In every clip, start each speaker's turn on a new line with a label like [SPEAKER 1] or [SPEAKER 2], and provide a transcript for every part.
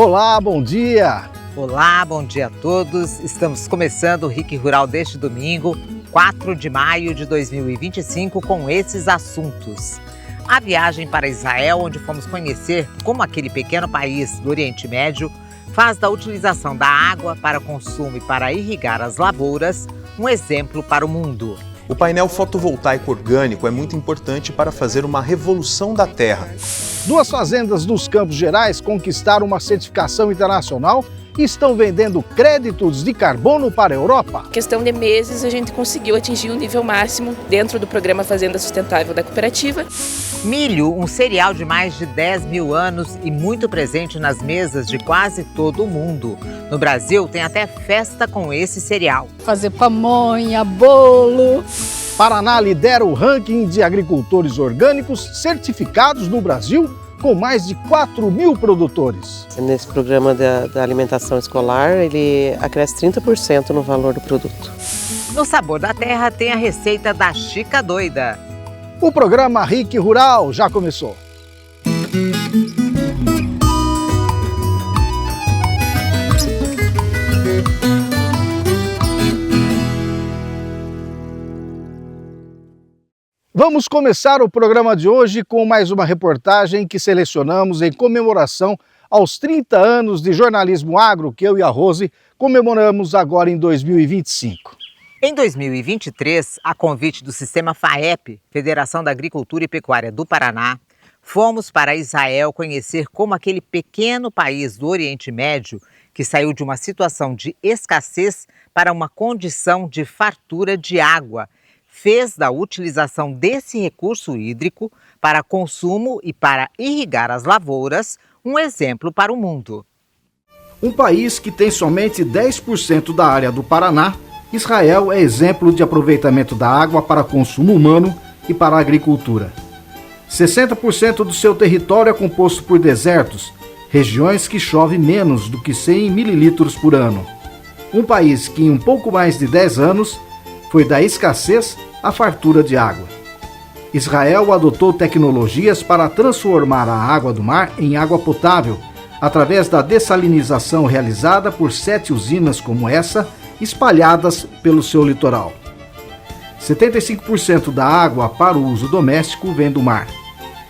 [SPEAKER 1] Olá, bom dia!
[SPEAKER 2] Olá, bom dia a todos. Estamos começando o RIC Rural deste domingo, 4 de maio de 2025, com esses assuntos. A viagem para Israel, onde fomos conhecer como aquele pequeno país do Oriente Médio faz da utilização da água para consumo e para irrigar as lavouras um exemplo para o mundo.
[SPEAKER 3] O painel fotovoltaico orgânico é muito importante para fazer uma revolução da terra.
[SPEAKER 1] 2 fazendas nos Campos Gerais conquistaram uma certificação internacional e estão vendendo créditos de carbono para a Europa.
[SPEAKER 4] Em questão de meses, a gente conseguiu atingir o nível máximo dentro do programa Fazenda Sustentável da cooperativa.
[SPEAKER 2] Milho, um cereal de mais de 10 mil anos e muito presente nas mesas de quase todo o mundo. No Brasil, tem até festa com esse cereal.
[SPEAKER 5] Fazer pamonha, bolo.
[SPEAKER 1] Paraná lidera o ranking de agricultores orgânicos certificados no Brasil, com mais de 4 mil produtores.
[SPEAKER 6] Nesse programa da alimentação escolar, ele acresce 30% no valor do produto.
[SPEAKER 2] No Sabor da Terra tem a receita da Chica Doida.
[SPEAKER 1] O programa RIC Rural já começou. Vamos começar o programa de hoje com mais uma reportagem que selecionamos em comemoração aos 30 anos de jornalismo agro que eu e a Rose comemoramos agora em 2025.
[SPEAKER 2] Em 2023, a convite do Sistema FAEP, Federação da Agricultura e Pecuária do Paraná, fomos para Israel conhecer como aquele pequeno país do Oriente Médio, que saiu de uma situação de escassez para uma condição de fartura de água, fez da utilização desse recurso hídrico para consumo e para irrigar as lavouras um exemplo para o mundo.
[SPEAKER 1] Um país que tem somente 10% da área do Paraná, Israel é exemplo de aproveitamento da água para consumo humano e para a agricultura. 60% do seu território é composto por desertos, regiões que chove menos do que 100 mililitros por ano. Um país que em um pouco mais de 10 anos foi da escassez à fartura de água. Israel adotou tecnologias para transformar a água do mar em água potável, através da dessalinização realizada por 7 usinas como essa, espalhadas pelo seu litoral. 75% da água para o uso doméstico vem do mar.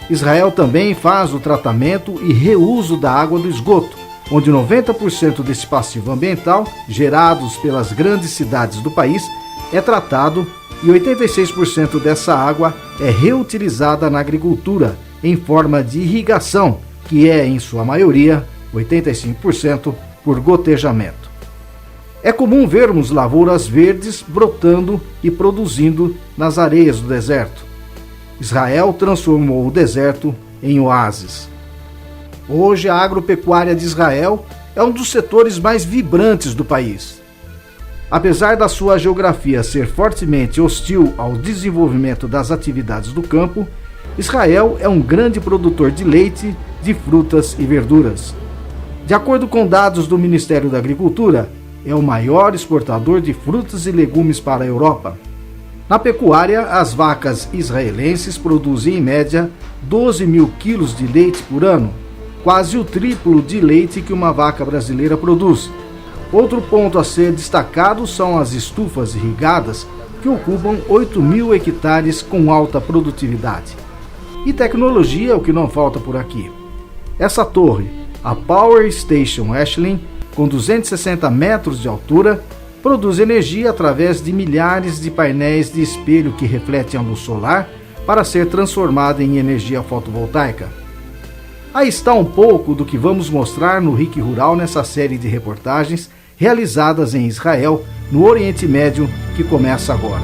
[SPEAKER 1] Israel também faz o tratamento e reuso da água do esgoto, onde 90% desse passivo ambiental, gerados pelas grandes cidades do país, é tratado e 86% dessa água é reutilizada na agricultura, em forma de irrigação, que é, em sua maioria, 85%, por gotejamento. É comum vermos lavouras verdes brotando e produzindo nas areias do deserto. Israel transformou o deserto em oásis. Hoje, a agropecuária de Israel é um dos setores mais vibrantes do país. Apesar da sua geografia ser fortemente hostil ao desenvolvimento das atividades do campo, Israel é um grande produtor de leite, de frutas e verduras. De acordo com dados do Ministério da Agricultura, é o maior exportador de frutas e legumes para a Europa. Na pecuária, as vacas israelenses produzem em média 12 mil quilos de leite por ano, quase o triplo de leite que uma vaca brasileira produz. Outro ponto a ser destacado são as estufas irrigadas, que ocupam 8 mil hectares com alta produtividade. E tecnologia é o que não falta por aqui. Essa torre, a Power Station Ashley, com 260 metros de altura, produz energia através de milhares de painéis de espelho que refletem a luz solar para ser transformada em energia fotovoltaica. Aí está um pouco do que vamos mostrar no RIC Rural nessa série de reportagens realizadas em Israel, no Oriente Médio, que começa agora.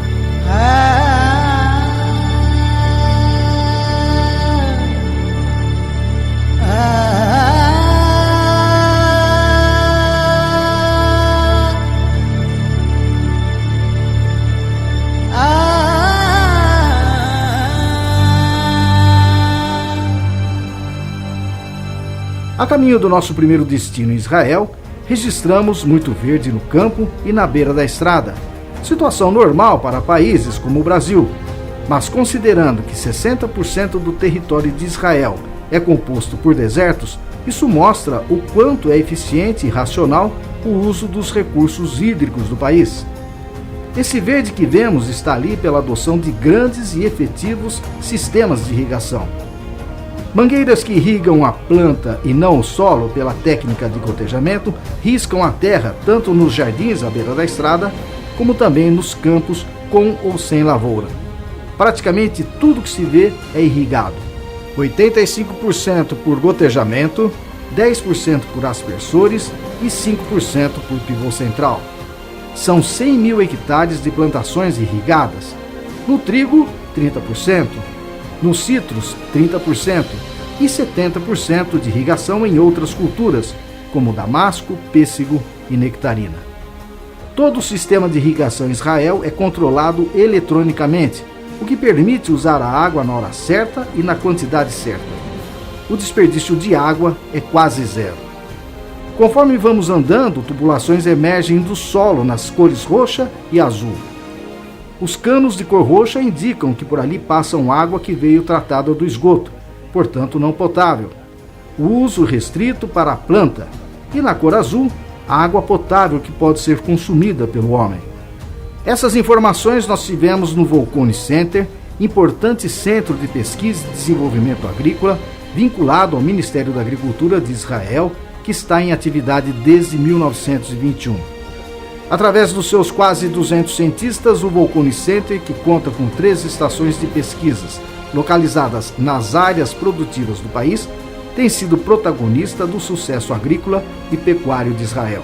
[SPEAKER 1] A caminho do nosso primeiro destino em Israel, registramos muito verde no campo e na beira da estrada. Situação normal para países como o Brasil. Mas considerando que 60% do território de Israel é composto por desertos, Isso mostra o quanto é eficiente e racional o uso dos recursos hídricos do país. Esse verde que vemos está ali pela adoção de grandes e efetivos sistemas de irrigação. Mangueiras que irrigam a planta e não o solo pela técnica de gotejamento riscam a terra tanto nos jardins à beira da estrada, como também nos campos com ou sem lavoura. Praticamente tudo que se vê é irrigado. 85% por gotejamento, 10% por aspersores e 5% por pivô central. São 100 mil hectares de plantações irrigadas. No trigo, 30%. Nos citros, 30%. E 70% de irrigação em outras culturas, como damasco, pêssego e nectarina. Todo o sistema de irrigação em Israel é controlado eletronicamente, o que permite usar a água na hora certa e na quantidade certa. O desperdício de água é quase zero. Conforme vamos andando, tubulações emergem do solo nas cores roxa e azul. Os canos de cor roxa indicam que por ali passam água que veio tratada do esgoto, portanto não potável. O uso restrito para a planta. E na cor azul, a água potável que pode ser consumida pelo homem. Essas informações nós tivemos no Volcone Center, importante centro de pesquisa e desenvolvimento agrícola, vinculado ao Ministério da Agricultura de Israel, que está em atividade desde 1921. Através dos seus quase 200 cientistas, o Volcone Center, que conta com 3 estações de pesquisas localizadas nas áreas produtivas do país, tem sido protagonista do sucesso agrícola e pecuário de Israel.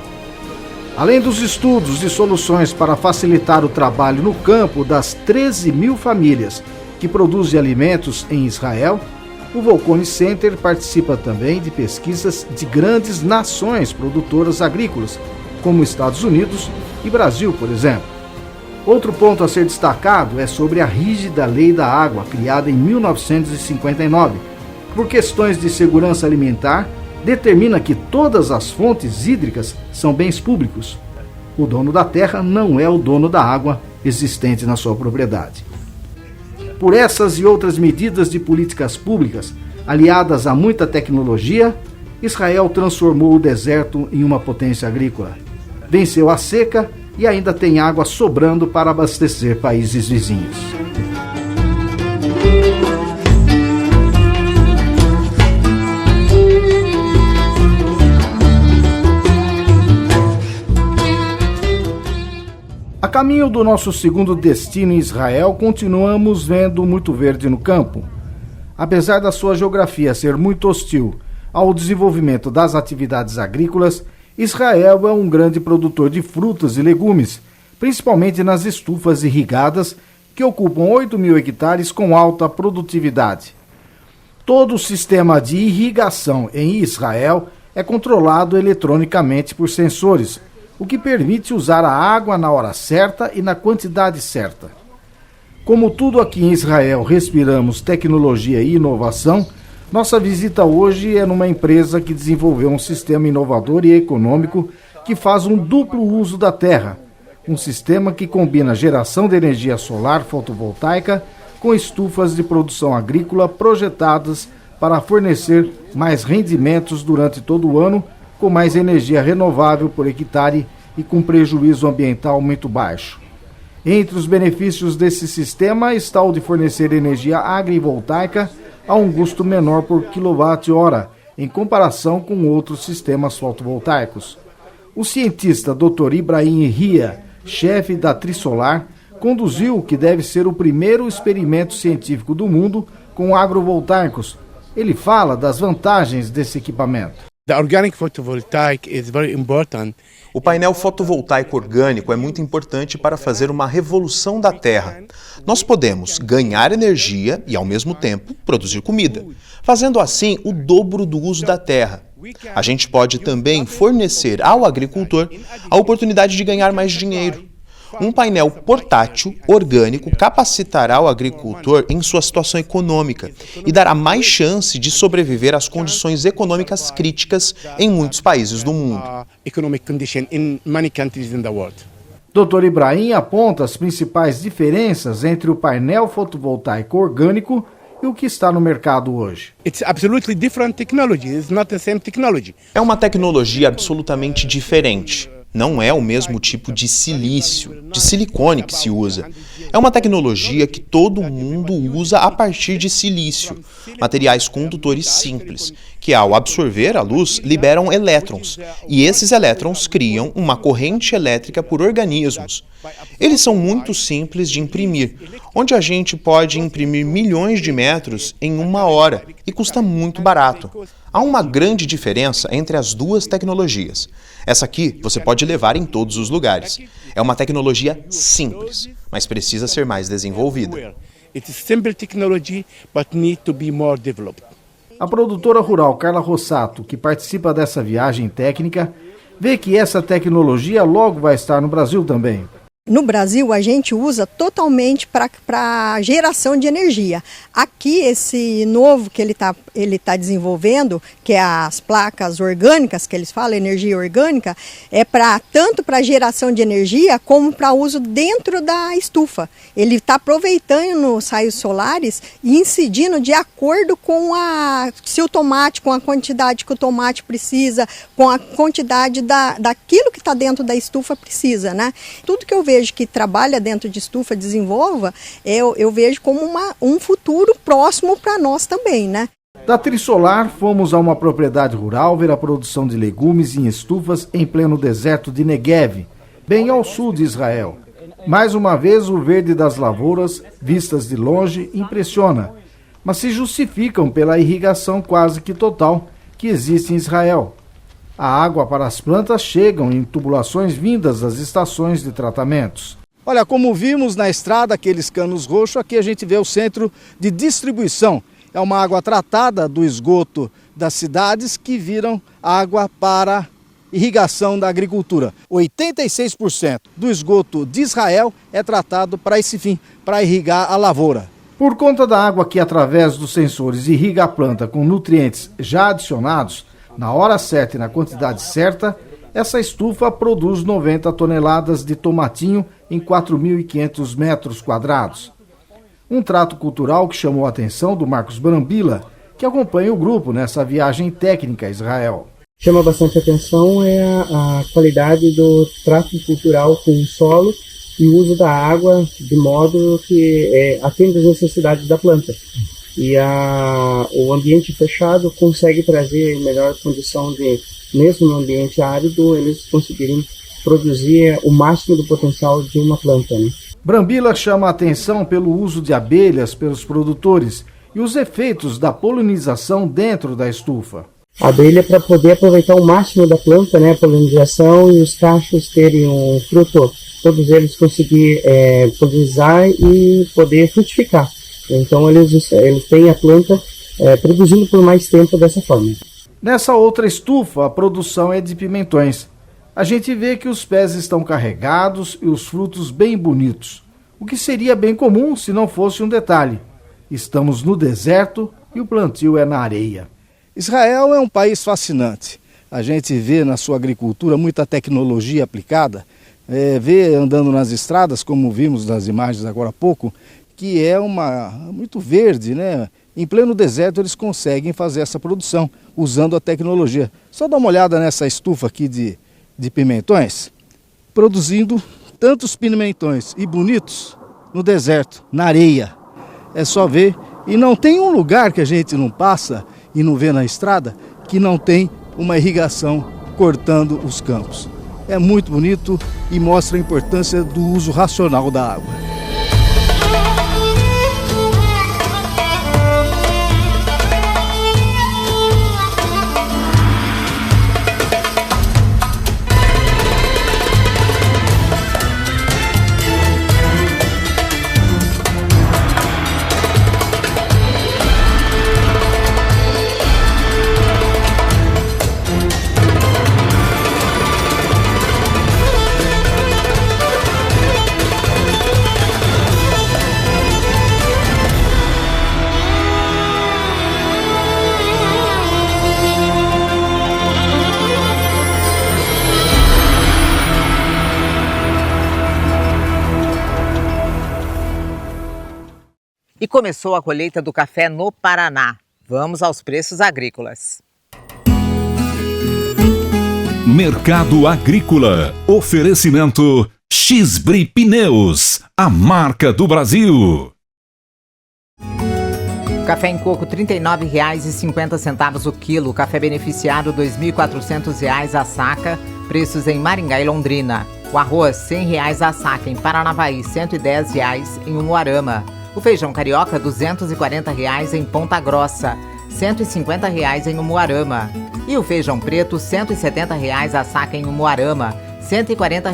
[SPEAKER 1] Além dos estudos e soluções para facilitar o trabalho no campo das 13 mil famílias que produzem alimentos em Israel, o Volcone Center participa também de pesquisas de grandes nações produtoras agrícolas, como Estados Unidos e Brasil, por exemplo. Outro ponto a ser destacado é sobre a rígida Lei da Água, criada em 1959, por questões de segurança alimentar, determina que todas as fontes hídricas são bens públicos. O dono da terra não é o dono da água existente na sua propriedade. Por essas e outras medidas de políticas públicas, aliadas a muita tecnologia, Israel transformou o deserto em uma potência agrícola. Venceu a seca e ainda tem água sobrando para abastecer países vizinhos. A caminho do nosso segundo destino em Israel, continuamos vendo muito verde no campo. Apesar da sua geografia ser muito hostil ao desenvolvimento das atividades agrícolas, Israel é um grande produtor de frutas e legumes, principalmente nas estufas irrigadas, que ocupam 8 mil hectares com alta produtividade. Todo o sistema de irrigação em Israel é controlado eletronicamente por sensores, o que permite usar a água na hora certa e na quantidade certa. Como tudo aqui em Israel respiramos tecnologia e inovação, nossa visita hoje é numa empresa que desenvolveu um sistema inovador e econômico que faz um duplo uso da terra, um sistema que combina geração de energia solar fotovoltaica com estufas de produção agrícola projetadas para fornecer mais rendimentos durante todo o ano, com mais energia renovável por hectare e com prejuízo ambiental muito baixo. Entre os benefícios desse sistema está o de fornecer energia agrivoltaica a um custo menor por quilowatt-hora, em comparação com outros sistemas fotovoltaicos. O cientista Dr. Ibrahim Ria, chefe da Trisolar, conduziu o que deve ser o primeiro experimento científico do mundo com agrovoltaicos. Ele fala das vantagens desse equipamento.
[SPEAKER 7] The organic photovoltaic is very important.
[SPEAKER 3] O painel fotovoltaico orgânico é muito importante para fazer uma revolução da terra. Nós podemos ganhar energia e, ao mesmo tempo, produzir comida, fazendo assim o dobro do uso da terra. A gente pode também fornecer ao agricultor a oportunidade de ganhar mais dinheiro. Um painel portátil, orgânico, capacitará o agricultor em sua situação econômica e dará mais chance de sobreviver às condições econômicas críticas em muitos países do mundo.
[SPEAKER 1] Dr. Ibrahim aponta as principais diferenças entre o painel fotovoltaico orgânico e o que está no mercado hoje?
[SPEAKER 7] It's absolutely different technology. It's not the same technology.
[SPEAKER 3] É uma tecnologia absolutamente diferente. Não é o mesmo tipo de silício, de silicone que se usa. É uma tecnologia que todo mundo usa a partir de silício, materiais condutores simples, que ao absorver a luz liberam elétrons, e esses elétrons criam uma corrente elétrica por organismos. Eles são muito simples de imprimir, onde a gente pode imprimir milhões de metros em 1 hora e custa muito barato. Há uma grande diferença entre as duas tecnologias. Essa aqui você pode levar em todos os lugares. É uma tecnologia simples, mas precisa ser mais desenvolvida.
[SPEAKER 7] It's simple technology, but need to be more developed.
[SPEAKER 1] A produtora rural Carla Rossato, que participa dessa viagem técnica, vê que essa tecnologia logo vai estar no Brasil também.
[SPEAKER 8] No Brasil, a gente usa totalmente para geração de energia. Aqui, esse novo que ele tá desenvolvendo, que é as placas orgânicas, que eles falam, energia orgânica, é tanto para geração de energia como para uso dentro da estufa. Ele está aproveitando os raios solares e incidindo de acordo com se o tomate, com a quantidade que o tomate precisa, com a quantidade daquilo que está dentro da estufa precisa, né? Tudo que eu vejo que trabalha dentro de estufa, desenvolva, eu vejo como um futuro próximo para nós também, né?
[SPEAKER 1] Da Trisolar, fomos a uma propriedade rural ver a produção de legumes em estufas em pleno deserto de Negev, bem ao sul de Israel. Mais uma vez, o verde das lavouras, vistas de longe, impressiona, mas se justificam pela irrigação quase que total que existe em Israel. A água para as plantas chegam em tubulações vindas das estações de tratamentos. Olha, como vimos na estrada, aqueles canos roxos, aqui a gente vê o centro de distribuição. É uma água tratada do esgoto das cidades que viram água para irrigação da agricultura. 86% do esgoto de Israel é tratado para esse fim, para irrigar a lavoura. Por conta da água que, através dos sensores, irriga a planta com nutrientes já adicionados, na hora certa e na quantidade certa, essa estufa produz 90 toneladas de tomatinho em 4.500 metros quadrados. Um trato cultural que chamou a atenção do Marcos Brambila, que acompanha o grupo nessa viagem técnica a Israel.
[SPEAKER 9] Chama bastante atenção a qualidade do trato cultural com o solo e o uso da água de modo que atende às necessidades da planta. E o ambiente fechado consegue trazer melhor condição de, mesmo no ambiente árido, eles conseguirem produzir o máximo do potencial de uma planta, né?
[SPEAKER 1] Brambila chama a atenção pelo uso de abelhas pelos produtores e os efeitos da polinização dentro da estufa.
[SPEAKER 9] A abelha para poder aproveitar o máximo da planta, né, a polinização, e os cachos terem um fruto, todos eles conseguir polinizar e poder frutificar. Então eles têm a planta produzindo por mais tempo dessa forma.
[SPEAKER 1] Nessa outra estufa, a produção é de pimentões. A gente vê que os pés estão carregados e os frutos bem bonitos, o que seria bem comum se não fosse um detalhe. Estamos no deserto e o plantio é na areia. Israel é um país fascinante. A gente vê na sua agricultura muita tecnologia aplicada, vê andando nas estradas, como vimos nas imagens agora há pouco, que é muito verde, né? Em pleno deserto eles conseguem fazer essa produção usando a tecnologia. Só dá uma olhada nessa estufa aqui de pimentões, produzindo tantos pimentões e bonitos no deserto, na areia. É só ver, e não tem um lugar que a gente não passa e não vê na estrada que não tem uma irrigação cortando os campos. É muito bonito e mostra a importância do uso racional da água.
[SPEAKER 2] E começou a colheita do café no Paraná. Vamos aos preços agrícolas.
[SPEAKER 10] Mercado Agrícola. Oferecimento X-Bri Pneus, a marca do Brasil.
[SPEAKER 2] Café em coco R$ 39,50 o quilo. Café beneficiado R$ 2.400 a saca. Preços em Maringá e Londrina. O arroz R$ 100 a saca em Paranavaí, R$ 110 em Umuarama. O feijão carioca R$ 240 em Ponta Grossa, R$ 150 em Umuarama. E o feijão preto R$ 170 a saca em Umuarama, R$ 140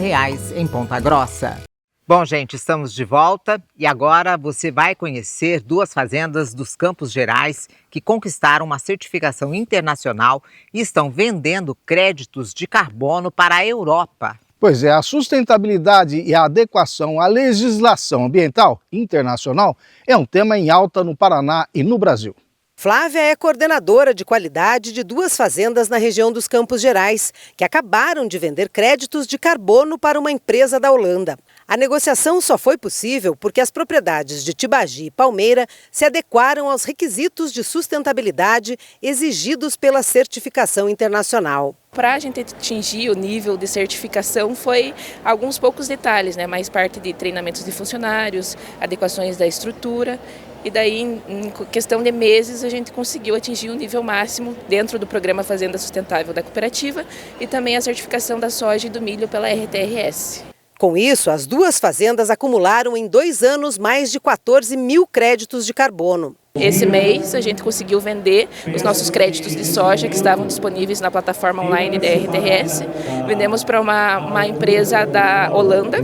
[SPEAKER 2] em Ponta Grossa. Bom, gente, estamos de volta e agora você vai conhecer duas fazendas dos Campos Gerais que conquistaram uma certificação internacional e estão vendendo créditos de carbono para a Europa.
[SPEAKER 1] Pois é, a sustentabilidade e a adequação à legislação ambiental internacional é um tema em alta no Paraná e no Brasil.
[SPEAKER 11] Flávia é coordenadora de qualidade de duas fazendas na região dos Campos Gerais, que acabaram de vender créditos de carbono para uma empresa da Holanda. A negociação só foi possível porque as propriedades de Tibagi e Palmeira se adequaram aos requisitos de sustentabilidade exigidos pela certificação internacional.
[SPEAKER 4] Para a gente atingir o nível de certificação foi alguns poucos detalhes, mais parte de treinamentos de funcionários, adequações da estrutura. E daí, em questão de meses, a gente conseguiu atingir o nível máximo dentro do programa Fazenda Sustentável da cooperativa e também a certificação da soja e do milho pela RTRS.
[SPEAKER 11] Com isso, as duas fazendas acumularam em 2 anos mais de 14 mil créditos de carbono.
[SPEAKER 4] Esse mês a gente conseguiu vender os nossos créditos de soja que estavam disponíveis na plataforma online da RTRS. Vendemos para uma empresa da Holanda.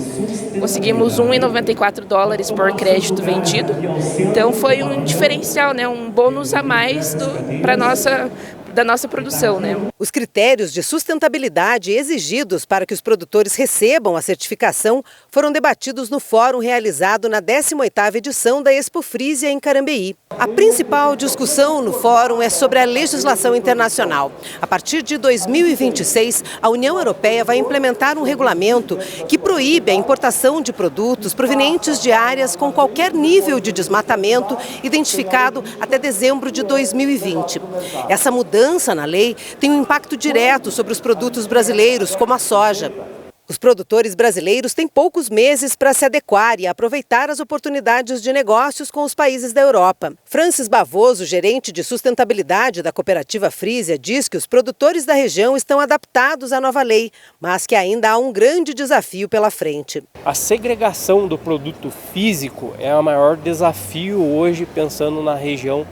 [SPEAKER 4] Conseguimos $1,94 por crédito vendido. Então foi um diferencial, um bônus a mais da nossa produção.
[SPEAKER 11] Os critérios de sustentabilidade exigidos para que os produtores recebam a certificação foram debatidos no fórum realizado na 18ª edição da Expo Frisia em Carambeí. A principal discussão no fórum é sobre a legislação internacional. A partir de 2026, a União Europeia vai implementar um regulamento que proíbe a importação de produtos provenientes de áreas com qualquer nível de desmatamento identificado até dezembro de 2020. Essa mudança na lei tem um impacto direto sobre os produtos brasileiros, como a soja. Os produtores brasileiros têm poucos meses para se adequar e aproveitar as oportunidades de negócios com os países da Europa. Francis Bavoso, gerente de sustentabilidade da cooperativa Frisia, diz que os produtores da região estão adaptados à nova lei, mas que ainda há um grande desafio pela frente.
[SPEAKER 12] A segregação do produto físico é o maior desafio hoje, pensando na região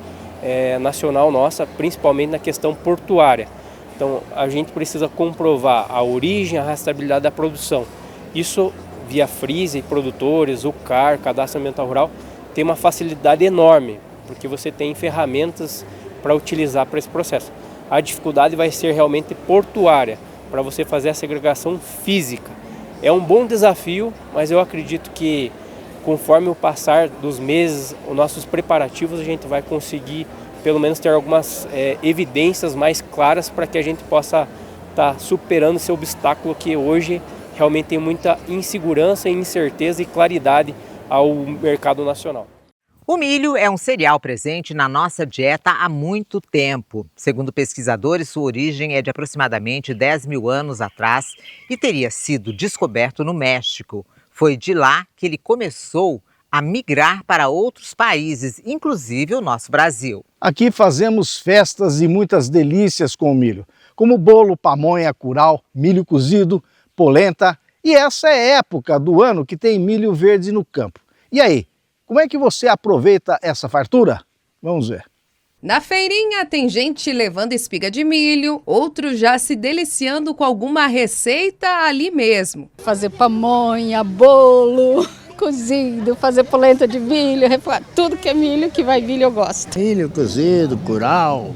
[SPEAKER 12] nacional nossa, principalmente na questão portuária. Então, a gente precisa comprovar a origem, a rastreabilidade da produção. Isso, via Frisia e produtores, o CAR, Cadastro Ambiental Rural, tem uma facilidade enorme, porque você tem ferramentas para utilizar para esse processo. A dificuldade vai ser realmente portuária, para você fazer a segregação física. É um bom desafio, mas eu acredito que, conforme o passar dos meses, os nossos preparativos, a gente vai conseguir pelo menos ter algumas evidências mais claras para que a gente possa estar superando esse obstáculo que hoje realmente tem muita insegurança, incerteza e claridade ao mercado nacional.
[SPEAKER 2] O milho é um cereal presente na nossa dieta há muito tempo. Segundo pesquisadores, sua origem é de aproximadamente 10 mil anos atrás e teria sido descoberto no México. Foi de lá que ele começou a migrar para outros países, inclusive o nosso Brasil.
[SPEAKER 1] Aqui fazemos festas e muitas delícias com o milho, como bolo, pamonha, curau, milho cozido, polenta. E essa é a época do ano que tem milho verde no campo. E aí, como é que você aproveita essa fartura? Vamos ver.
[SPEAKER 13] Na feirinha tem gente levando espiga de milho, outros já se deliciando com alguma receita ali mesmo.
[SPEAKER 5] Fazer pamonha, bolo cozido, fazer polenta de milho, tudo que é milho, que vai milho eu gosto.
[SPEAKER 14] Milho cozido, curau,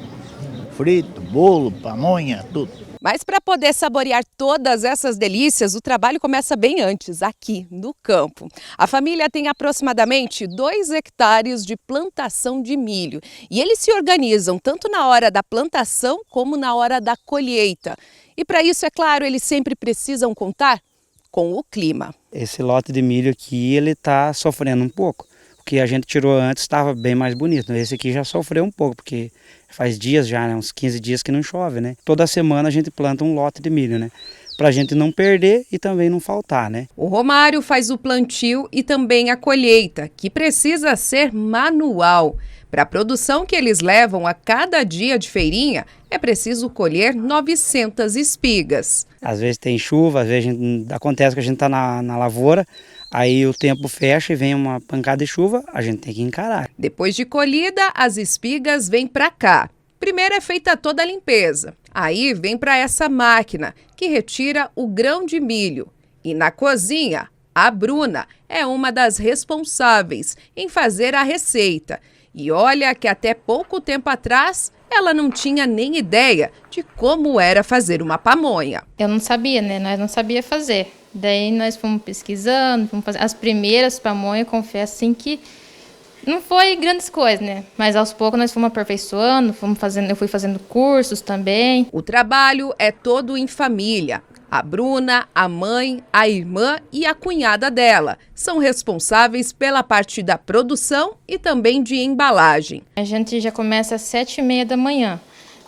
[SPEAKER 14] frito, bolo, pamonha, tudo.
[SPEAKER 13] Mas para poder saborear todas essas delícias, o trabalho começa bem antes, aqui no campo. A família tem aproximadamente 2 hectares de plantação de milho e eles se organizam tanto na hora da plantação como na hora da colheita. E para isso, é claro, eles sempre precisam contar com o clima.
[SPEAKER 15] Esse lote de milho aqui, ele está sofrendo um pouco. que a gente tirou antes estava bem mais bonito. Esse aqui já sofreu um pouco, porque faz dias já, né? Uns 15 dias que não chove, né? Toda semana a gente planta um lote de milho, né? Para a gente não perder e também não faltar, né?
[SPEAKER 13] O Romário faz o plantio e também a colheita, que precisa ser manual. Para a produção que eles levam a cada dia de feirinha, é preciso colher 900 espigas.
[SPEAKER 15] Às vezes tem chuva, às vezes acontece que a gente está na lavoura, aí o tempo fecha e vem uma pancada de chuva, a gente tem que encarar.
[SPEAKER 13] Depois de colhida, as espigas vêm para cá. Primeiro é feita toda a limpeza. Aí vem para essa máquina, que retira o grão de milho. E na cozinha, a Bruna é uma das responsáveis em fazer a receita. E olha que até pouco tempo atrás, ela não tinha nem ideia de como era fazer uma pamonha.
[SPEAKER 16] Eu não sabia, né? Nós não sabíamos fazer. Daí nós fomos pesquisando, fomos fazer as primeiras pamonhas, confesso assim que não foi grandes coisas, né? Mas aos poucos nós fomos aperfeiçoando, eu fui fazendo cursos também.
[SPEAKER 13] O trabalho é todo em família. A Bruna, a mãe, a irmã e a cunhada dela são responsáveis pela parte da produção e também de embalagem.
[SPEAKER 16] A gente já começa às 7h30 da manhã.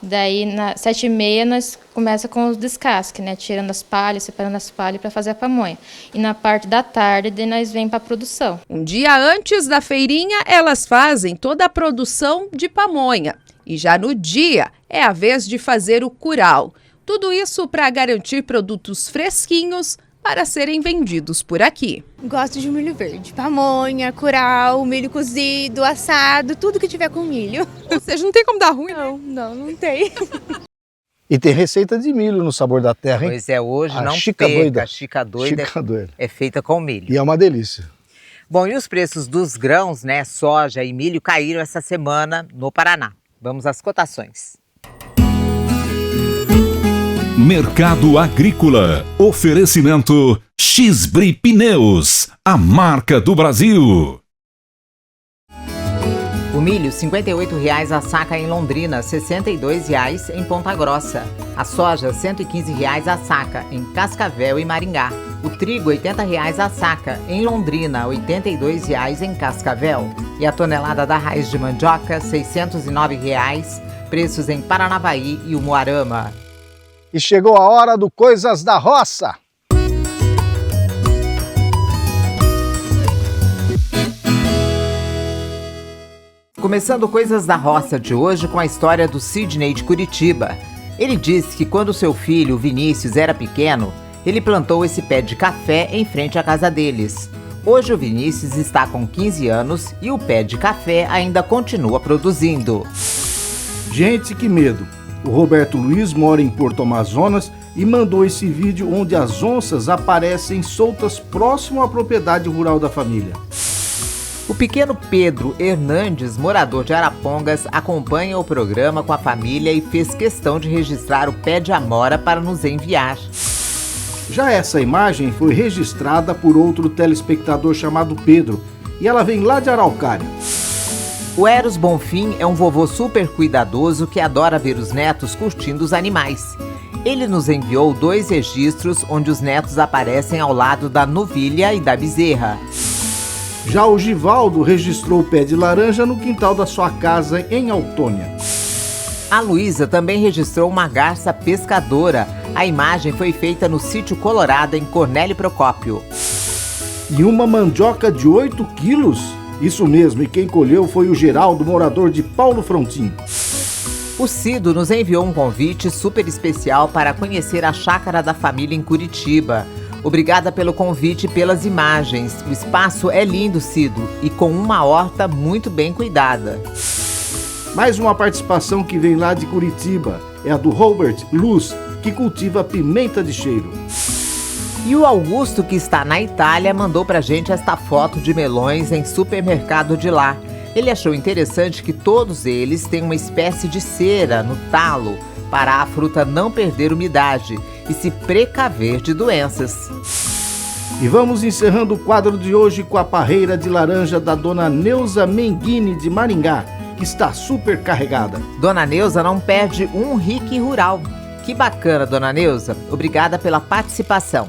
[SPEAKER 16] Daí, às 7h30, nós começa com os descasques, né? Tirando as palhas, separando as palhas para fazer a pamonha. E na parte da tarde, daí nós vem para a produção.
[SPEAKER 13] Um dia antes da feirinha, elas fazem toda a produção de pamonha. E já no dia, é a vez de fazer o curau. Tudo isso para garantir produtos fresquinhos para serem vendidos por aqui.
[SPEAKER 17] Gosto de milho verde, pamonha, curau, milho cozido, assado, tudo que tiver com milho.
[SPEAKER 13] Ou seja, não tem como dar ruim?
[SPEAKER 17] Não tem.
[SPEAKER 1] E tem receita de milho no Sabor da Terra, hein?
[SPEAKER 2] Pois é, hoje
[SPEAKER 1] a
[SPEAKER 2] não
[SPEAKER 1] Chica
[SPEAKER 2] perca,
[SPEAKER 1] Doida.
[SPEAKER 2] a Chica Doida, é feita com milho.
[SPEAKER 1] E é uma delícia.
[SPEAKER 2] Bom, e os preços dos grãos, né, soja e milho, caíram essa semana no Paraná. Vamos às cotações.
[SPEAKER 10] Mercado Agrícola. Oferecimento X-Bri Pneus, a marca do Brasil.
[SPEAKER 2] O milho, R$ 58,00 a saca em Londrina, R$ 62,00 em Ponta Grossa. A soja, R$ 115,00 a saca em Cascavel e Maringá. O trigo, R$ 80,00 a saca em Londrina, R$ 82,00 em Cascavel. E a tonelada da raiz de mandioca, R$ 609,00, preços em Paranavaí e Umuarama.
[SPEAKER 1] E chegou a hora do Coisas da Roça.
[SPEAKER 2] Começando Coisas da Roça de hoje com a história do Sidney de Curitiba. Ele disse que quando seu filho, Vinícius, era pequeno, ele plantou esse pé de café em frente à casa deles. Hoje o Vinícius está com 15 anos e o pé de café ainda continua produzindo.
[SPEAKER 1] Gente, que medo! O Roberto Luiz mora em Porto Amazonas e mandou esse vídeo onde as onças aparecem soltas próximo à propriedade rural da família.
[SPEAKER 2] O pequeno Pedro Hernandes, morador de Arapongas, acompanha o programa com a família e fez questão de registrar o pé de amora para nos enviar.
[SPEAKER 1] Já essa imagem foi registrada por outro telespectador chamado Pedro e ela vem lá de Araucária.
[SPEAKER 2] O Eros Bonfim é um vovô super cuidadoso que adora ver os netos curtindo os animais. Ele nos enviou 2 registros onde os netos aparecem ao lado da novilha e da bezerra.
[SPEAKER 1] Já o Givaldo registrou o pé de laranja no quintal da sua casa em Autônia.
[SPEAKER 2] A Luísa também registrou uma garça pescadora. A imagem foi feita no sítio Colorado, em Cornélio Procópio.
[SPEAKER 1] E uma mandioca de 8 quilos? Isso mesmo, e quem colheu foi o Geraldo, morador de Paulo Frontin.
[SPEAKER 2] O Cido nos enviou um convite super especial para conhecer a chácara da família em Curitiba. Obrigada pelo convite e pelas imagens. O espaço é lindo, Cido, e com uma horta muito bem cuidada.
[SPEAKER 1] Mais uma participação que vem lá de Curitiba. É a do Robert Luz, que cultiva pimenta de cheiro.
[SPEAKER 2] E o Augusto, que está na Itália, mandou pra gente esta foto de melões em supermercado de lá. Ele achou interessante que todos eles têm uma espécie de cera no talo para a fruta não perder umidade e se precaver de doenças.
[SPEAKER 1] E vamos encerrando o quadro de hoje com a parreira de laranja da dona Neuza Menghini de Maringá, que está super carregada.
[SPEAKER 2] Dona Neuza não perde um RIC rural. Que bacana, dona Neuza. Obrigada pela participação.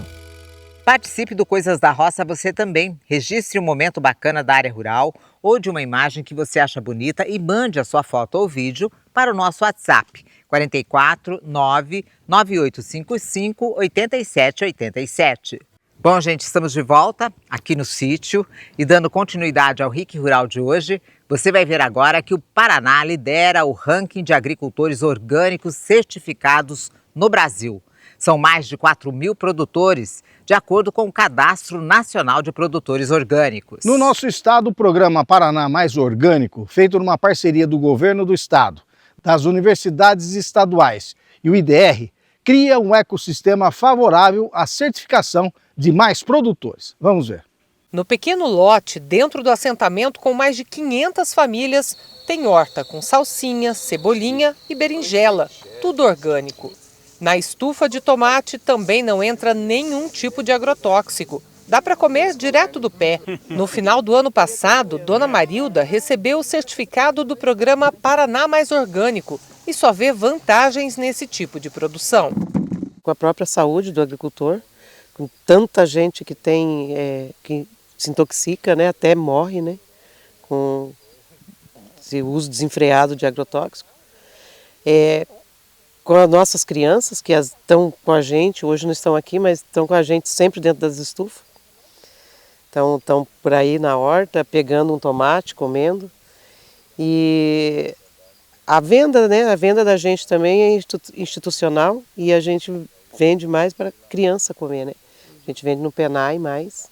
[SPEAKER 2] Participe do Coisas da Roça você também. Registre um momento bacana da área rural ou de uma imagem que você acha bonita e mande a sua foto ou vídeo para o nosso WhatsApp 44 99855 8787. Bom, gente, estamos de volta aqui no sítio e dando continuidade ao RIC Rural de hoje, você vai ver agora que o Paraná lidera o ranking de agricultores orgânicos certificados no Brasil. São mais de 4.000 produtores, de acordo com o Cadastro Nacional de Produtores Orgânicos.
[SPEAKER 1] No nosso estado, o programa Paraná Mais Orgânico, feito numa parceria do governo do estado, das universidades estaduais e o IDR, cria um ecossistema favorável à certificação de mais produtores. Vamos ver.
[SPEAKER 11] No pequeno lote, dentro do assentamento com mais de 500 famílias, tem horta com salsinha, cebolinha e berinjela, tudo orgânico. Na estufa de tomate também não entra nenhum tipo de agrotóxico. Dá para comer direto do pé. No final do ano passado, Dona Marilda recebeu o certificado do programa Paraná Mais Orgânico e só vê vantagens nesse tipo de produção.
[SPEAKER 6] Com a própria saúde do agricultor, com tanta gente que tem, que se intoxica, né, até morre, né, com esse uso desenfreado de agrotóxico. Com as nossas crianças, que estão com a gente, hoje não estão aqui, mas estão com a gente sempre dentro das estufas. Então, estão por aí na horta, pegando um tomate, comendo. E a venda, né? A venda da gente também é institucional e a gente vende mais para criança comer, né? A gente vende no Penai mais.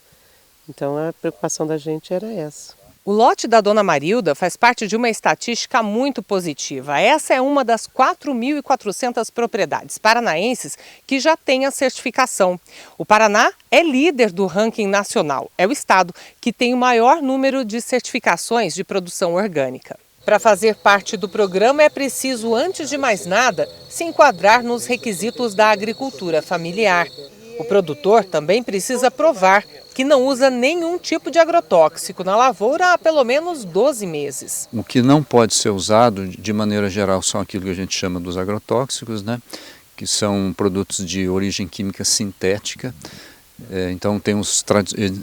[SPEAKER 6] Então, a preocupação da gente era essa.
[SPEAKER 11] O lote da Dona Marilda faz parte de uma estatística muito positiva. Essa é uma das 4.400 propriedades paranaenses que já tem a certificação. O Paraná é líder do ranking nacional. É o estado que tem o maior número de certificações de produção orgânica. Para fazer parte do programa é preciso, antes de mais nada, se enquadrar nos requisitos da agricultura familiar. O produtor também precisa provar que não usa nenhum tipo de agrotóxico na lavoura há pelo menos 12 meses.
[SPEAKER 18] O que não pode ser usado, de maneira geral, são aquilo que a gente chama dos agrotóxicos, né? Que são produtos de origem química sintética. Então tem os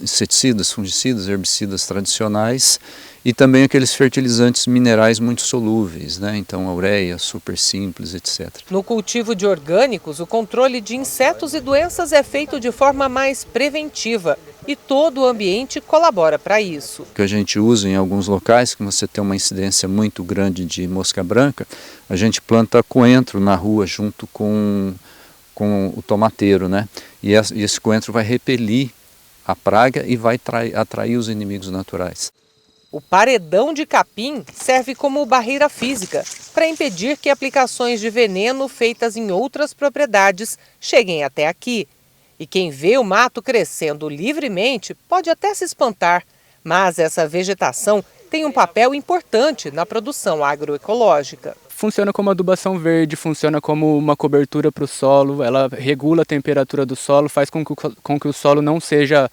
[SPEAKER 18] inseticidas, fungicidas, herbicidas tradicionais e também aqueles fertilizantes minerais muito solúveis, né? Então a ureia, super simples, etc.
[SPEAKER 11] No cultivo de orgânicos, o controle de insetos e doenças é feito de forma mais preventiva e todo o ambiente colabora para isso.
[SPEAKER 18] O que a gente usa em alguns locais, que você tem uma incidência muito grande de mosca branca, a gente planta coentro na rua junto com o tomateiro, né? E esse coentro vai repelir a praga e vai atrair os inimigos naturais.
[SPEAKER 11] O paredão de capim serve como barreira física para impedir que aplicações de veneno feitas em outras propriedades cheguem até aqui. E quem vê o mato crescendo livremente pode até se espantar, mas essa vegetação tem um papel importante na produção agroecológica.
[SPEAKER 19] Funciona como adubação verde, funciona como uma cobertura para o solo, ela regula a temperatura do solo, faz com que o solo não seja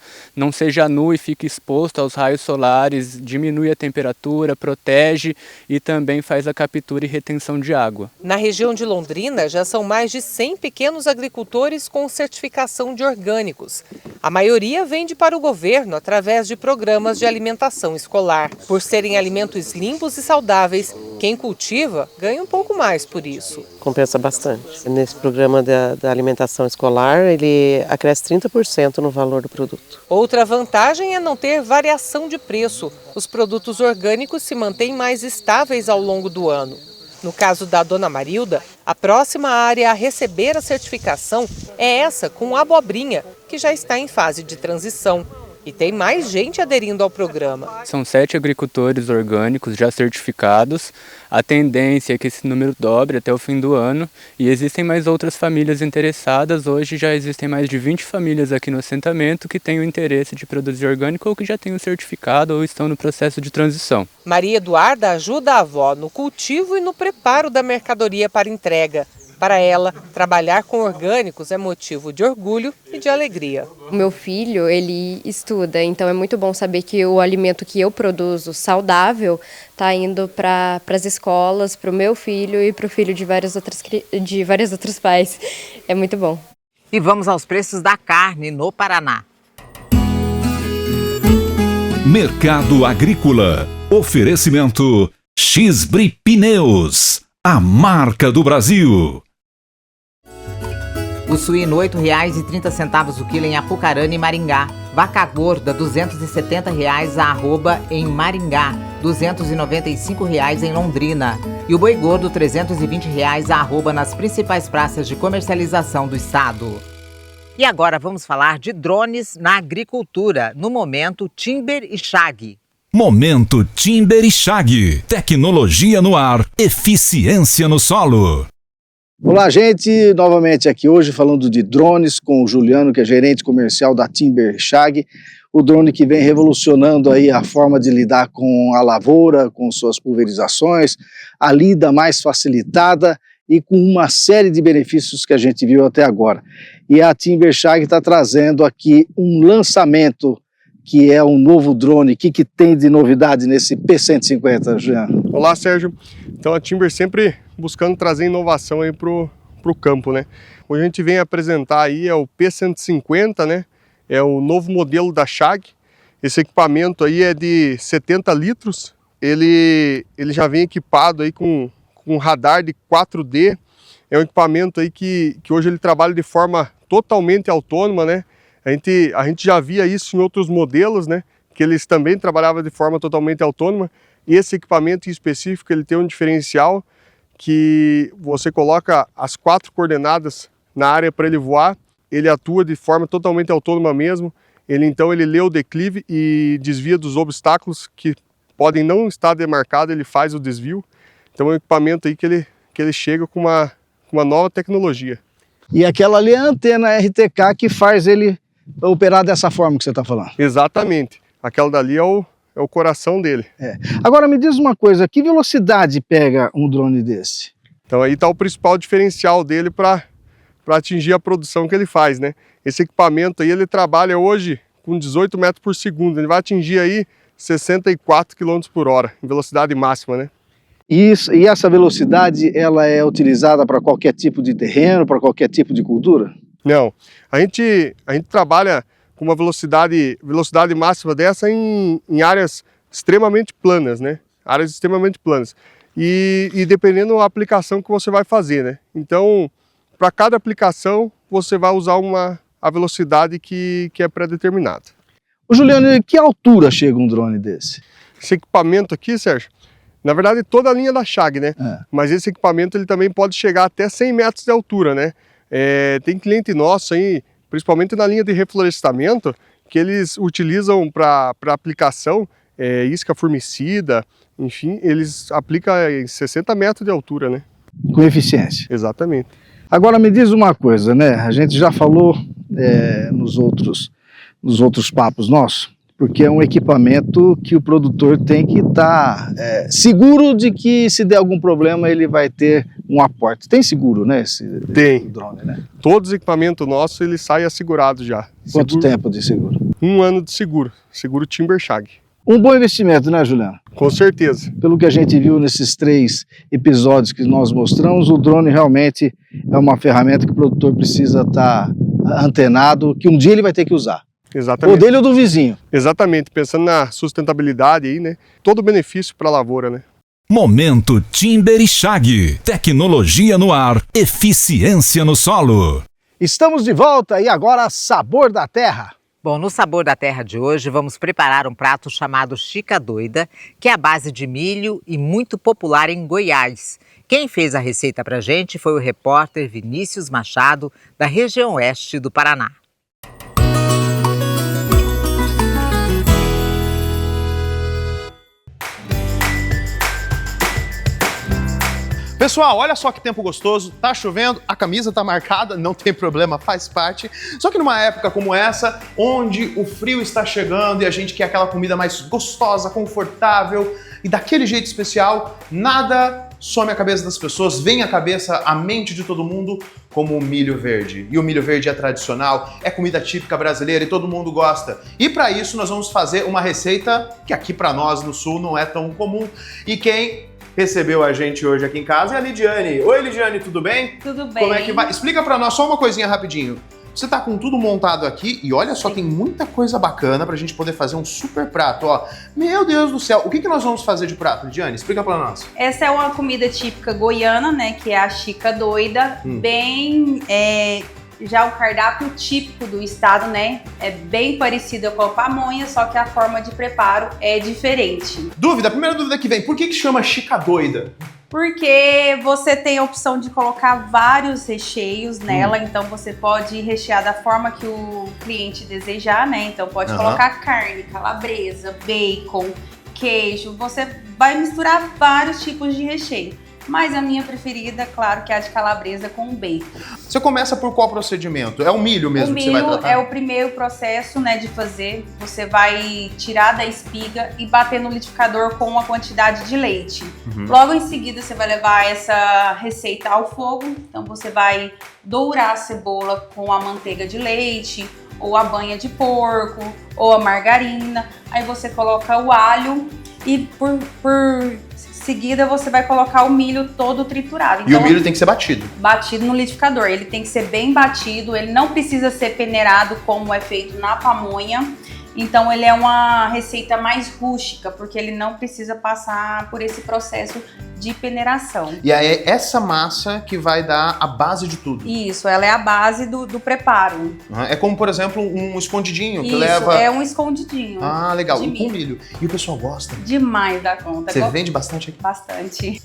[SPEAKER 19] nu e fique exposto aos raios solares, diminui a temperatura, protege e também faz a captura e retenção de água.
[SPEAKER 11] Na região de Londrina já são mais de 100 pequenos agricultores com certificação de orgânicos. A maioria vende para o governo através de programas de alimentação escolar. Por serem alimentos limpos e saudáveis, quem cultiva ganha um pouco mais por isso.
[SPEAKER 6] Compensa bastante. Nesse programa da alimentação escolar, ele acresce 30% no valor do produto.
[SPEAKER 11] Outra vantagem é não ter variação de preço. Os produtos orgânicos se mantêm mais estáveis ao longo do ano. No caso da Dona Marilda, a próxima área a receber a certificação é essa com abobrinha, que já está em fase de transição. E tem mais gente aderindo ao programa.
[SPEAKER 19] São 7 agricultores orgânicos já certificados. A tendência é que esse número dobre até o fim do ano. E existem mais outras famílias interessadas. Hoje já existem mais de 20 famílias aqui no assentamento que têm o interesse de produzir orgânico ou que já têm o certificado ou estão no processo de transição.
[SPEAKER 11] Maria Eduarda ajuda a avó no cultivo e no preparo da mercadoria para entrega. Para ela, trabalhar com orgânicos é motivo de orgulho e de alegria.
[SPEAKER 20] O meu filho, ele estuda, então é muito bom saber que o alimento que eu produzo saudável está indo para as escolas, para o meu filho e para o filho de vários outros pais. É muito bom.
[SPEAKER 2] E vamos aos preços da carne no Paraná.
[SPEAKER 10] Mercado Agrícola. Oferecimento X-Bri Pneus, a marca do Brasil.
[SPEAKER 2] O suíno R$ 8,30 o quilo em Apucarana e Maringá. Vaca gorda R$ 270 a arroba em Maringá, R$ 295 em Londrina. E o boi gordo R$ 320 a arroba nas principais praças de comercialização do estado. E agora vamos falar de drones na agricultura, no momento Timber e Chag.
[SPEAKER 10] Momento Timber e Chag. Tecnologia no ar, eficiência no solo.
[SPEAKER 1] Olá, gente, novamente aqui hoje falando de drones com o Juliano, que é gerente comercial da Timber Chag, o drone que vem revolucionando aí a forma de lidar com a lavoura, com suas pulverizações, a lida mais facilitada e com uma série de benefícios que a gente viu até agora. E a Timber Chag está trazendo aqui um lançamento que é um novo drone. O que tem de novidade nesse P150, Juliano?
[SPEAKER 21] Olá, Sérgio. Então a Timber sempre buscando trazer inovação aí pro campo, né? Hoje a gente vem apresentar aí o P150, né? É o novo modelo da Chag. Esse equipamento aí é de 70 litros. Ele já vem equipado aí com radar de 4D. É um equipamento aí que hoje ele trabalha de forma totalmente autônoma, né? A gente já via isso em outros modelos, né? Que eles também trabalhavam de forma totalmente autônoma. E esse equipamento em específico, ele tem um diferencial que você coloca as 4 coordenadas na área para ele voar, ele atua de forma totalmente autônoma mesmo. Então ele lê o declive e desvia dos obstáculos que podem não estar demarcados, ele faz o desvio. Então é um equipamento aí que ele chega com uma nova tecnologia.
[SPEAKER 1] E aquela ali é a antena RTK que faz ele operar dessa forma que você está falando.
[SPEAKER 21] Exatamente. Aquela dali é o coração dele.
[SPEAKER 1] Agora me diz uma coisa, que velocidade pega um drone desse?
[SPEAKER 21] Então aí está o principal diferencial dele para atingir a produção que ele faz, né? Esse equipamento aí ele trabalha hoje com 18 metros por segundo, ele vai atingir aí 64 km por hora, em velocidade máxima, né?
[SPEAKER 1] E essa velocidade, ela é utilizada para qualquer tipo de terreno, para qualquer tipo de cultura?
[SPEAKER 21] Não, a gente trabalha com uma velocidade máxima dessa em áreas extremamente planas, né? Áreas extremamente planas. E dependendo da aplicação que você vai fazer, né? Então, para cada aplicação, você vai usar a velocidade que é pré-determinada.
[SPEAKER 1] Ô Juliano, que altura chega um drone desse?
[SPEAKER 21] Esse equipamento aqui, Sérgio, na verdade toda a linha da Chag, né? Mas esse equipamento ele também pode chegar até 100 metros de altura, né? Tem cliente nosso aí, principalmente na linha de reflorestamento, que eles utilizam para aplicação isca formicida, enfim, eles aplicam em 60 metros de altura, né?
[SPEAKER 1] Com eficiência.
[SPEAKER 21] Exatamente.
[SPEAKER 1] Agora me diz uma coisa, né? A gente já falou nos outros papos nossos, porque é um equipamento que o produtor tem que estar seguro de que se der algum problema ele vai ter um aporte. Tem seguro, né?
[SPEAKER 21] Tem.
[SPEAKER 1] Drone, né?
[SPEAKER 21] Todos os equipamentos nossos ele sai assegurado já.
[SPEAKER 1] Quanto tempo de seguro?
[SPEAKER 21] 1 ano de seguro. Seguro Timber Chag.
[SPEAKER 1] Um bom investimento, né, Juliano?
[SPEAKER 21] Com certeza.
[SPEAKER 1] Pelo que a gente viu nesses 3 episódios que nós mostramos, o drone realmente é uma ferramenta que o produtor precisa estar antenado, que um dia ele vai ter que usar.
[SPEAKER 21] Exatamente.
[SPEAKER 1] Ou dele ou do vizinho.
[SPEAKER 21] Exatamente, pensando na sustentabilidade aí, né? Todo o benefício para a lavoura, né?
[SPEAKER 10] Momento Timber e Chag. Tecnologia no ar, eficiência no solo.
[SPEAKER 1] Estamos de volta e agora Sabor da Terra.
[SPEAKER 2] Bom, no Sabor da Terra de hoje vamos preparar um prato chamado Chica Doida, que é a base de milho e muito popular em Goiás. Quem fez a receita pra gente foi o repórter Vinícius Machado, da região oeste do Paraná.
[SPEAKER 3] Pessoal, olha só que tempo gostoso, tá chovendo, a camisa tá marcada, não tem problema, faz parte. Só que numa época como essa, onde o frio está chegando e a gente quer aquela comida mais gostosa, confortável e daquele jeito especial, nada some a cabeça das pessoas, vem à cabeça, a mente de todo mundo, como o milho verde. E o milho verde é tradicional, é comida típica brasileira e todo mundo gosta. E para isso nós vamos fazer uma receita que aqui para nós no sul não é tão comum. E quem recebeu a gente hoje aqui em casa é a Lidiane. Oi, Lidiane, tudo bem?
[SPEAKER 22] Tudo bem.
[SPEAKER 3] Como é que vai? Explica para nós só uma coisinha rapidinho. Você tá com tudo montado aqui e olha só, tem muita coisa bacana pra gente poder fazer um super prato, ó. Meu Deus do céu, o que nós vamos fazer de prato, Lidiane? Explica pra nós.
[SPEAKER 7] Essa é uma comida típica goiana, né, que é a chica doida, bem... Já o cardápio típico do estado, né, é bem parecido com a pamonha, só que a forma de preparo é diferente.
[SPEAKER 3] Dúvida, a primeira dúvida que vem, por que chama chica doida?
[SPEAKER 7] Porque você tem a opção de colocar vários recheios nela, então você pode rechear da forma que o cliente desejar, né? Então pode colocar carne, calabresa, bacon, queijo, você vai misturar vários tipos de recheio. Mas a minha preferida, claro, que é a de calabresa com bacon.
[SPEAKER 3] Você começa por qual procedimento? É o milho mesmo que você vai tratar?
[SPEAKER 7] O milho é o primeiro processo, né, de fazer. Você vai tirar da espiga e bater no liquidificador com uma quantidade de leite. Logo em seguida, você vai levar essa receita ao fogo. Então, você vai dourar a cebola com a manteiga de leite, ou a banha de porco, ou a margarina. Aí você coloca o alho e por seguida você vai colocar o milho todo triturado. Então,
[SPEAKER 3] e o milho tem que ser batido?
[SPEAKER 7] Batido no liquidificador. Ele tem que ser bem batido, ele não precisa ser peneirado como é feito na pamonha. Então ele é uma receita mais rústica, porque ele não precisa passar por esse processo de peneiração.
[SPEAKER 3] E aí é essa massa que vai dar a base de tudo?
[SPEAKER 7] Isso, ela é a base do preparo.
[SPEAKER 3] É como, por exemplo, um escondidinho que
[SPEAKER 7] Isso,
[SPEAKER 3] leva...
[SPEAKER 7] é um escondidinho.
[SPEAKER 3] Ah, legal.
[SPEAKER 7] De
[SPEAKER 3] Com milho. E o pessoal gosta?
[SPEAKER 7] Demais da conta.
[SPEAKER 3] Você vende bastante aqui?
[SPEAKER 7] Bastante.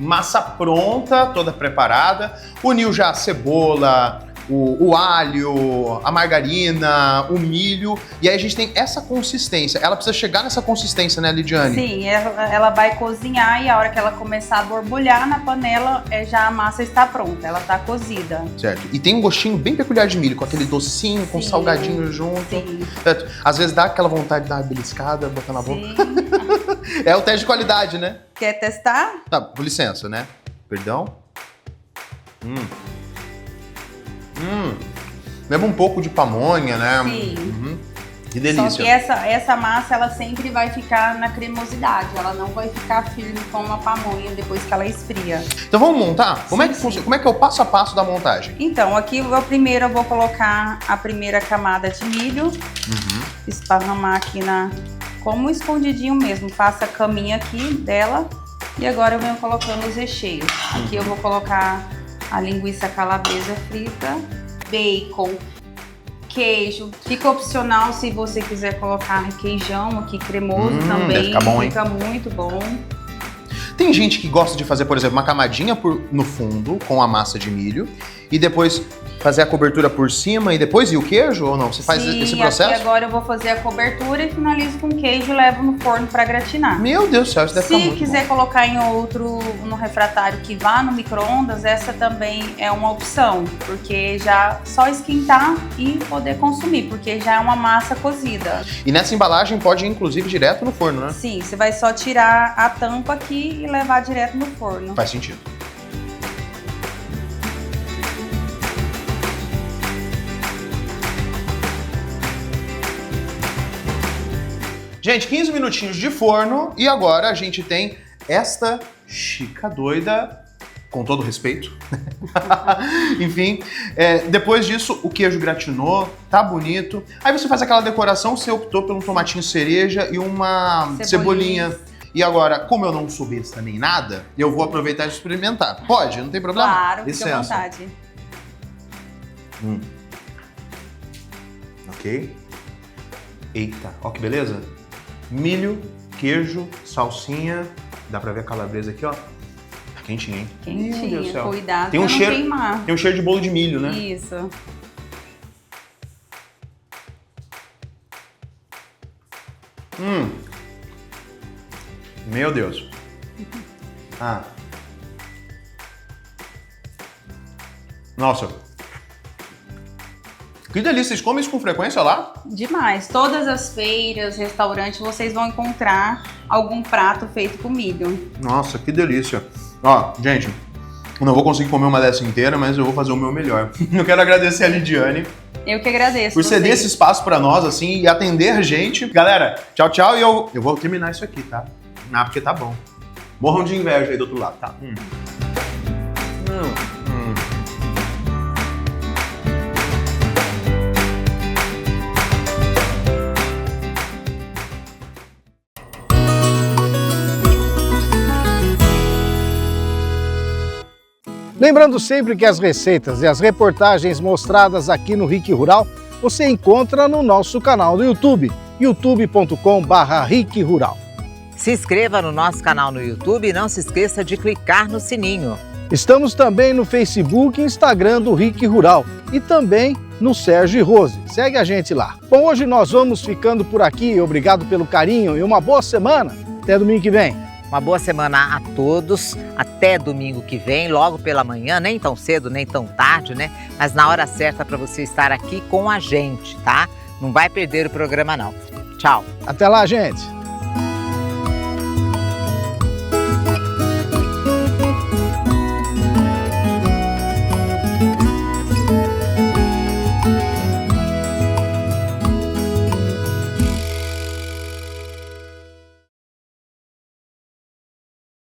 [SPEAKER 3] Massa pronta, toda preparada. Uniu já a cebola, o alho, a margarina, o milho. E aí a gente tem essa consistência. Ela precisa chegar nessa consistência, né, Lidiane?
[SPEAKER 7] Sim, ela vai cozinhar e a hora que ela começar a borbulhar na panela, já a massa está pronta, ela está cozida.
[SPEAKER 3] Certo. E tem um gostinho bem peculiar de milho, com aquele docinho, com salgadinho junto.
[SPEAKER 7] Sim.
[SPEAKER 3] Certo. Às vezes dá aquela vontade de dar uma beliscada, botar na boca. É o teste de qualidade, né?
[SPEAKER 7] Quer testar?
[SPEAKER 3] Tá, por licença, né? Perdão. Lembra um pouco de pamonha, né?
[SPEAKER 7] Sim.
[SPEAKER 3] Que delícia.
[SPEAKER 7] Só que essa massa, ela sempre vai ficar na cremosidade, ela não vai ficar firme como a pamonha depois que ela esfria.
[SPEAKER 3] Então vamos montar? Como é que funciona? Como é que é o passo a passo da montagem?
[SPEAKER 7] Então, aqui primeiro eu vou colocar a primeira camada de milho, esparramar aqui como escondidinho mesmo, faço a caminha aqui dela e agora eu venho colocando os recheios. Aqui eu vou colocar a linguiça calabresa frita, bacon, queijo. Fica opcional se você quiser colocar requeijão aqui cremoso também,
[SPEAKER 3] deve ficar bom,
[SPEAKER 7] fica muito bom.
[SPEAKER 3] Tem gente que gosta de fazer, por exemplo, uma camadinha no fundo com a massa de milho e depois fazer a cobertura por cima e depois ir o queijo ou não? Você faz esse processo?
[SPEAKER 7] Aqui agora eu vou fazer a cobertura e finalizo com queijo e levo no forno para gratinar.
[SPEAKER 3] Meu Deus do céu, isso deve ficar muito bom.
[SPEAKER 7] Se quiser colocar em outro, no refratário que vá no micro-ondas, essa também é uma opção, porque já só esquentar e poder consumir, porque já é uma massa cozida.
[SPEAKER 3] E nessa embalagem pode ir inclusive direto no forno, né?
[SPEAKER 7] Sim, você vai só tirar a tampa aqui e levar direto no forno.
[SPEAKER 3] Faz sentido. Gente, 15 minutinhos de forno e agora a gente tem esta chica doida, com todo respeito. Enfim, depois disso o queijo gratinou, tá bonito. Aí você faz aquela decoração, você optou por um tomatinho cereja e uma cebolinha. E agora, como eu não sou besta nem nada, eu vou aproveitar e experimentar. Pode? Não tem problema?
[SPEAKER 7] Claro,
[SPEAKER 3] licença.
[SPEAKER 7] fica à vontade.
[SPEAKER 3] Ok. Eita, ó que beleza. Milho, queijo, salsinha. Dá pra ver a calabresa aqui, ó. Tá quentinha, hein?
[SPEAKER 7] Quentinha,
[SPEAKER 3] Meu Deus do céu.
[SPEAKER 7] Cuidado
[SPEAKER 3] tem um
[SPEAKER 7] pra
[SPEAKER 3] cheiro,
[SPEAKER 7] não queimar.
[SPEAKER 3] Tem um cheiro de bolo de milho, né?
[SPEAKER 7] Isso.
[SPEAKER 3] Meu Deus. Nossa. Que delícia, vocês comem isso com frequência lá?
[SPEAKER 7] Demais. Todas as feiras, restaurantes, vocês vão encontrar algum prato feito com milho.
[SPEAKER 3] Nossa, que delícia. Ó, gente, Não vou conseguir comer uma dessa inteira, mas eu vou fazer o meu melhor. Eu quero agradecer a Lidiane.
[SPEAKER 7] Eu que agradeço.
[SPEAKER 3] Por ceder esse espaço pra nós, assim, e atender a gente. Galera, tchau, tchau. E eu vou terminar isso aqui, tá? Ah, porque tá bom. Morram de inveja aí do outro lado, tá?
[SPEAKER 1] Lembrando sempre que as receitas e as reportagens mostradas aqui no RIC Rural você encontra no nosso canal do YouTube, youtube.com/RIC Rural.
[SPEAKER 2] Se inscreva no nosso canal no YouTube e não se esqueça de clicar no sininho.
[SPEAKER 1] Estamos também no Facebook e Instagram do RIC Rural e também no Sérgio e Rose. Segue a gente lá. Bom, hoje nós vamos ficando por aqui. Obrigado pelo carinho e uma boa semana. Até domingo que vem.
[SPEAKER 2] Uma boa semana a todos, até domingo que vem, logo pela manhã, nem tão cedo, nem tão tarde, né? Mas na hora certa para você estar aqui com a gente, tá? Não vai perder o programa não. Tchau.
[SPEAKER 1] Até lá, gente.